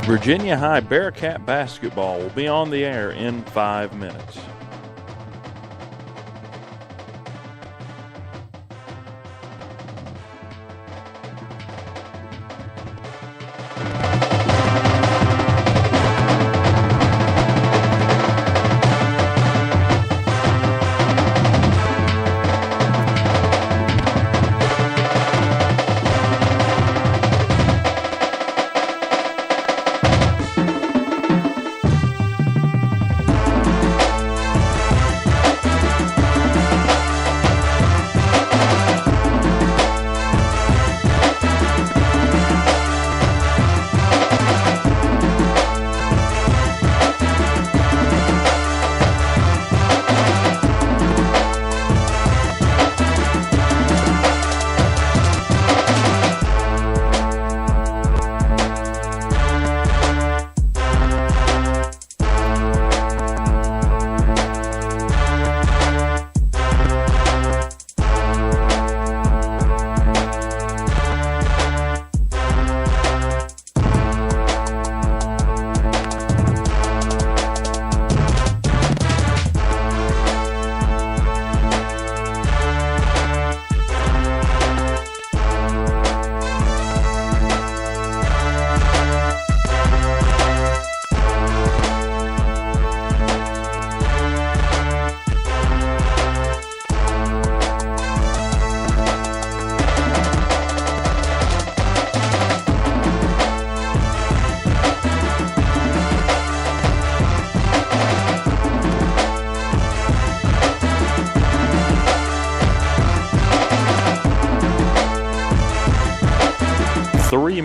Virginia High Bearcat basketball will be on the air in 5 minutes.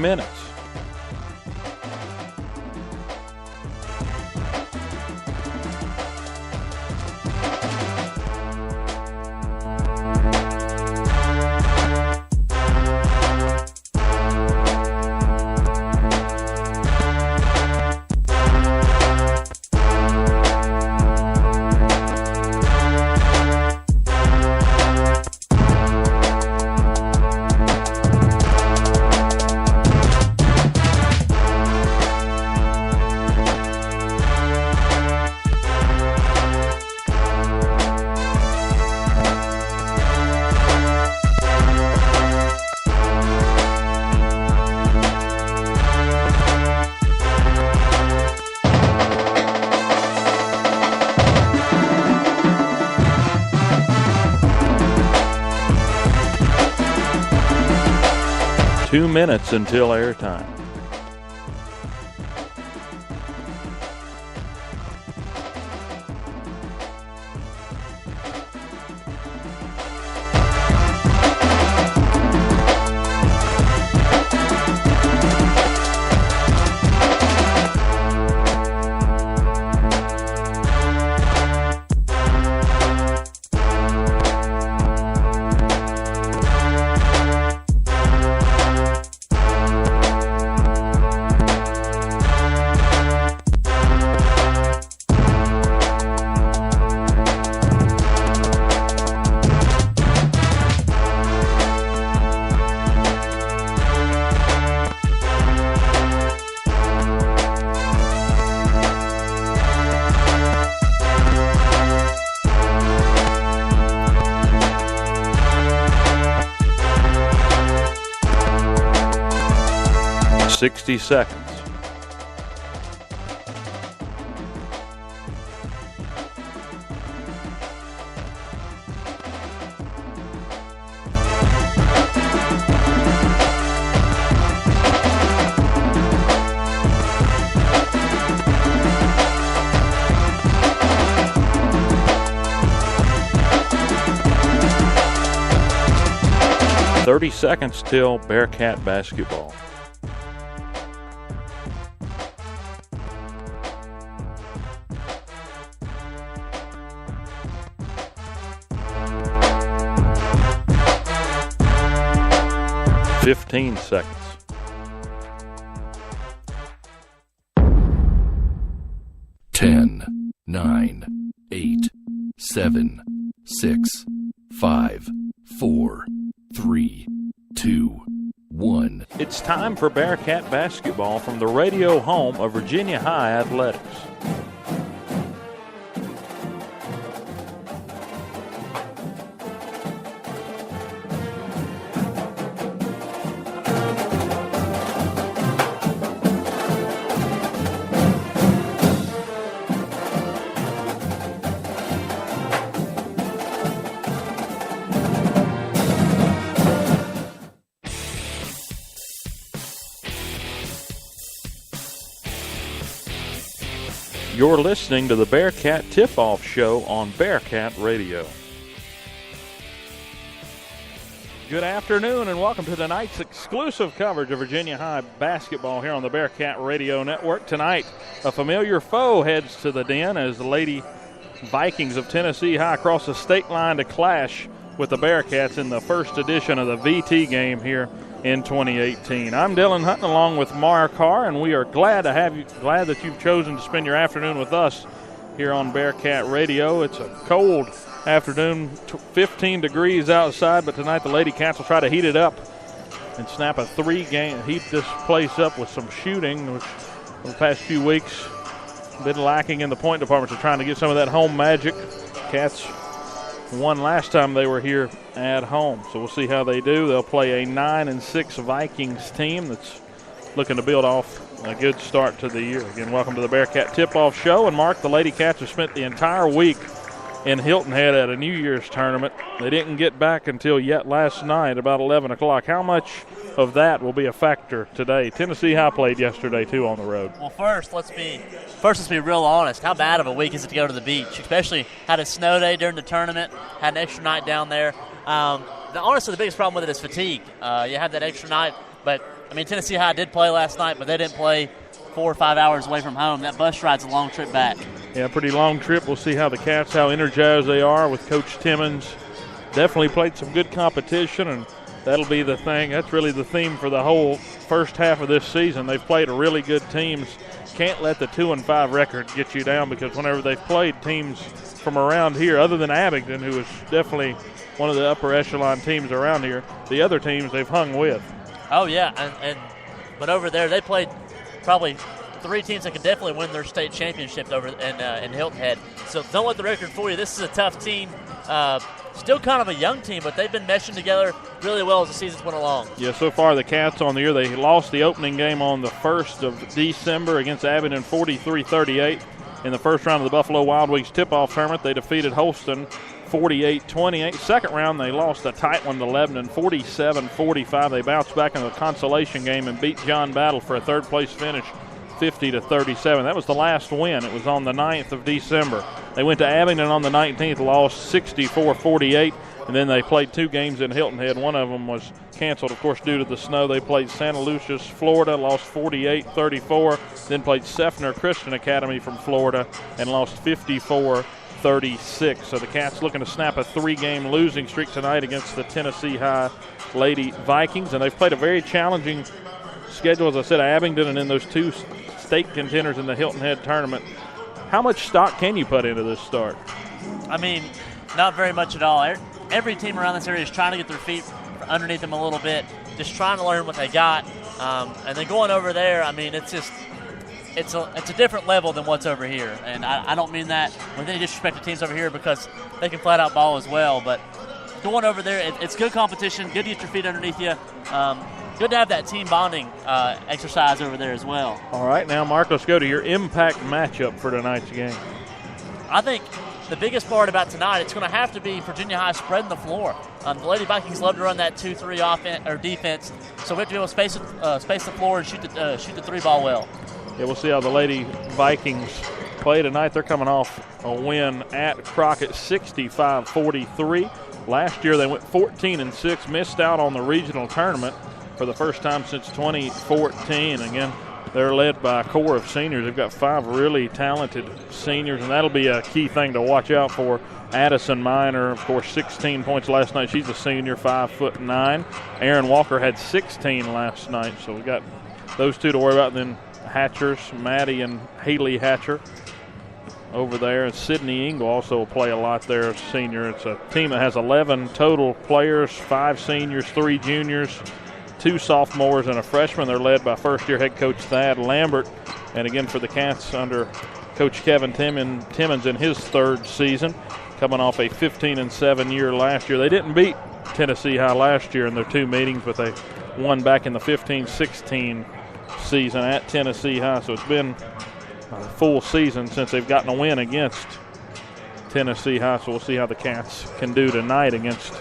Minutes. Two minutes until airtime. Sixty seconds. Seconds till Bearcat basketball. Fifteen seconds. 10, 9, 8, 7, 6, 5, 4, 3, 2, 1. It's time for Bearcat basketball from the radio home of Virginia High Athletics. You're listening to the Bearcat Tip-Off Show on Bearcat Radio. Good afternoon and welcome to tonight's exclusive coverage of Virginia High basketball here on the Bearcat Radio Network. Tonight, a familiar foe heads to the den as the Lady Vikings of Tennessee High cross the state line to clash with the Bearcats in the first edition of the VT game here in 2018. I'm Dylan Hutton along with Mara Carr, and we are glad that you've chosen to spend your afternoon with us here on Bearcat Radio. It's a cold afternoon, 15 degrees outside, but tonight the Lady Cats will try to heat it up and snap a heat this place up with some shooting, which for the past few weeks been lacking in the point department. So trying to get some of that home magic. Cats won last time they were here at home, so we'll see how they do. They'll play a 9-6 Vikings team that's looking to build off a good start to the year. Again, welcome to the Bearcat Tip-Off Show. And Mark, the Lady Cats have spent the entire week in Hilton Head at a New Year's tournament. They didn't get back until yet last night, about 11 o'clock. How much of that will be a factor today? Tennessee High played yesterday, too, on the road. Well, first, let's be real honest. How bad of a week is it to go to the beach? Especially had a snow day during the tournament, had an extra night down there. Honestly, the biggest problem with it is fatigue. You have that extra night, but, Tennessee High did play last night, but they didn't play 4 or 5 hours away from home. That bus ride's a long trip back. Yeah, pretty long trip. We'll see how the Cats, how energized they are with Coach Timmons. Definitely played some good competition, and that'll be the thing. That's really the theme for the whole first half of this season. They've played a really good teams. Can't let the 2-5 record get you down, because whenever they've played teams from around here, other than Abingdon, who is definitely one of the upper echelon teams around here, the other teams they've hung with. Oh, yeah, but over there they played probably 3 teams that could definitely win their state championship over in Hilton Head. So don't let the record fool you. This is a tough team. Still kind of a young team, but they've been meshing together really well as the season's went along. Yeah, so far the Cats on the year, they lost the opening game on the 1st of December against Abingdon 43-38. In the first round of the Buffalo Wild Wings tip-off tournament, they defeated Holston 48-28. Second round, they lost a tight one to Lebanon 47-45. They bounced back in the consolation game and beat John Battle for a third-place finish 50-37. That was the last win. It was on the 9th of December. They went to Abingdon on the 19th, lost 64-48, and then they played 2 games in Hilton Head. One of them was canceled, of course, due to the snow. They played Santa Lucia's Florida, lost 48-34, then played Seffner Christian Academy from Florida and lost 54-36. So the Cats looking to snap a 3-game losing streak tonight against the Tennessee High Lady Vikings, and they've played a very challenging schedule, as I said, Abingdon and then those 2 state contenders in the Hilton Head tournament. How much stock can you put into this start? Not very much at all. Every team around this area is trying to get their feet underneath them a little bit, just trying to learn what they got. And then going over there, it's a different level than what's over here. And I don't mean that with any disrespect to teams over here, because they can flat out ball as well. But going over there, it's good competition, good to get your feet underneath you. Good to have that team bonding exercise over there as well. All right, now, Mark, let's go to your impact matchup for tonight's game. I think the biggest part about tonight, it's going to have to be Virginia High spreading the floor. The Lady Vikings love to run that 2-3 offense or defense, so we have to be able to space the floor and shoot the 3 ball well. Yeah, we'll see how the Lady Vikings play tonight. They're coming off a win at Crockett, 65-43. Last year they went 14-6, missed out on the regional tournament for the first time since 2014. Again, they're led by a core of seniors. They've got 5 really talented seniors, and that'll be a key thing to watch out for. Addison Minor, of course, 16 points last night. She's a senior, 5'9". Aaron Walker had 16 last night, so we got those 2 to worry about. Then Hatchers, Maddie and Haley Hatcher over there. And Sydney Ingle also will play a lot there as senior. It's a team that has 11 total players, 5 seniors, 3 juniors. 2 sophomores and a freshman. They're led by first-year head coach Thad Lambert. And again for the Cats under Coach Kevin Timmons in his 3rd season, coming off a 15-7 year last year. They didn't beat Tennessee High last year in their 2 meetings, but they won back in the 15-16 season at Tennessee High. So it's been a full season since they've gotten a win against Tennessee High. So we'll see how the Cats can do tonight against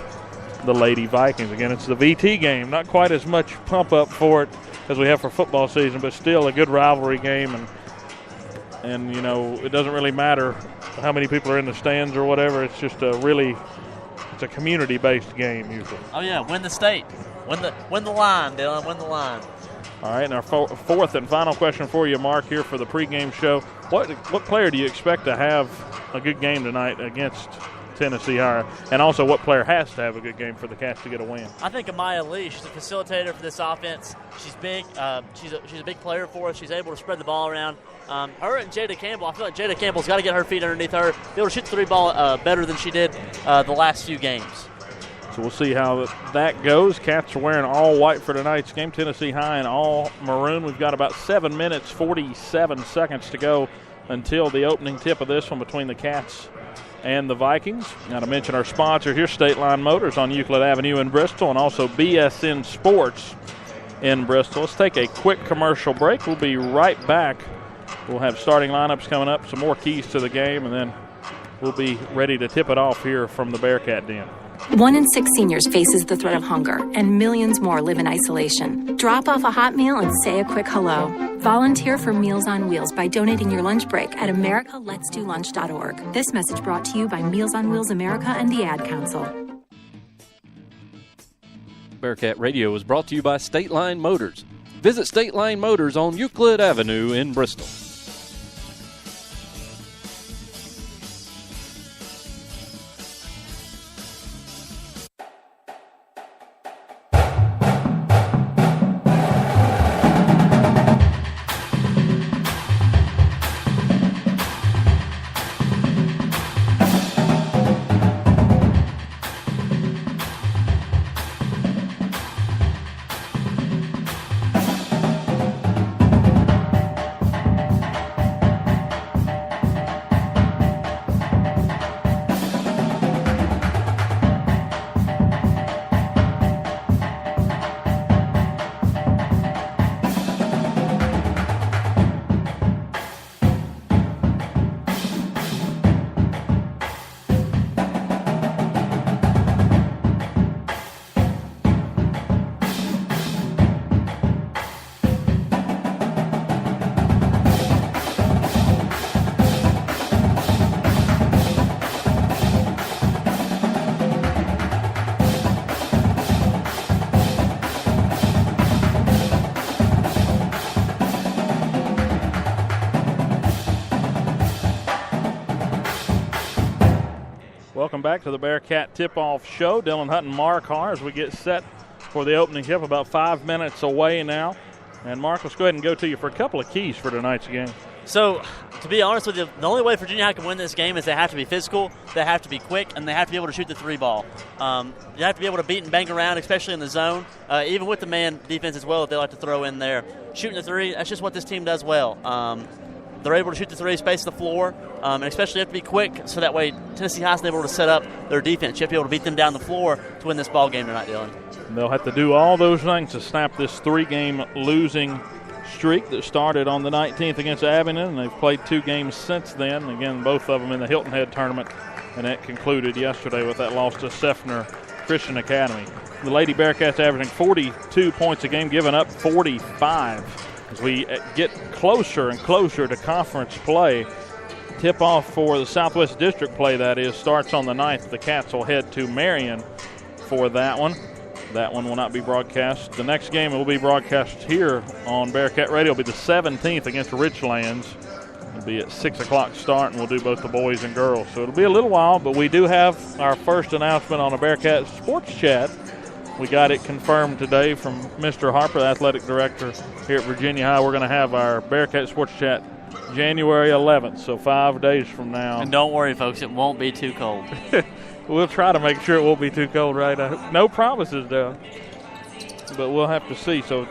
the Lady Vikings. Again, it's the VT game. Not quite as much pump up for it as we have for football season, but still a good rivalry game. And you know, it doesn't really matter how many people are in the stands or whatever. It's just it's a community-based game usually. Oh yeah, win the state, win the line, Dylan, win the line. All right, and our 4th and final question for you, Mark, here for the pregame show. What player do you expect to have a good game tonight against Tennessee High? And also, what player has to have a good game for the Cats to get a win? I think Amaya Lee. She's a facilitator for this offense. She's big. She's a big player for us. She's able to spread the ball around. Her and Jada Campbell, I feel like Jada Campbell's got to get her feet underneath her, be able to shoot the 3 ball better than she did the last few games. So we'll see how that goes. Cats are wearing all white for tonight's game. Tennessee High in all maroon. We've got about 7 minutes, 47 seconds to go until the opening tip of this one between the Cats and the Vikings. Now to mention our sponsor here, State Line Motors on Euclid Avenue in Bristol, and also BSN Sports in Bristol. Let's take a quick commercial break. We'll be right back. We'll have starting lineups coming up, some more keys to the game, and then we'll be ready to tip it off here from the Bearcat Den. 1 in 6 seniors faces the threat of hunger, and millions more live in isolation. Drop off a hot meal and say a quick hello. Volunteer for Meals on Wheels by donating your lunch break at americaletsdolunch.org. This message brought to you by Meals on Wheels America and the Ad Council. Bearcat Radio is brought to you by State Line Motors. Visit State Line Motors on Euclid Avenue in Bristol. Welcome back to the Bearcat Tip-Off Show. Dylan Hunt and Mark Harr as we get set for the opening tip, about 5 minutes away now. And Mark, let's go ahead and go to you for a couple of keys for tonight's game. So, to be honest with you, the only way Virginia High can win this game is they have to be physical, they have to be quick, and they have to be able to shoot the 3 ball. You have to be able to beat and bang around, especially in the zone, even with the man defense as well that they like to throw in there. Shooting the 3, that's just what this team does well. They're able to shoot the 3, space the floor, and especially you have to be quick so that way Tennessee High is able to set up their defense. You have to be able to beat them down the floor to win this ball game tonight, Dylan. And they'll have to do all those things to snap this 3-game losing streak that started on the 19th against Abingdon, and they've played 2 games since then. Again, both of them in the Hilton Head tournament, and that concluded yesterday with that loss to Seffner Christian Academy. The Lady Bearcats averaging 42 points a game, giving up 45. As we get closer and closer to conference play, tip-off for the Southwest District play, that is, starts on the 9th. The Cats will head to Marion for that one. That one will not be broadcast. The next game will be broadcast here on Bearcat Radio. It will be the 17th against Richlands. It will be at 6 o'clock start, and we'll do both the boys and girls. So it will be a little while, but we do have our first announcement on a Bearcat Sports Chat. We got it confirmed today from Mr. Harper, the athletic director here at Virginia High. We're going to have our Bearcat Sports Chat January 11th, so 5 days from now. And don't worry, folks, it won't be too cold. We'll try to make sure it won't be too cold, right? No promises, though. but we'll have to see. So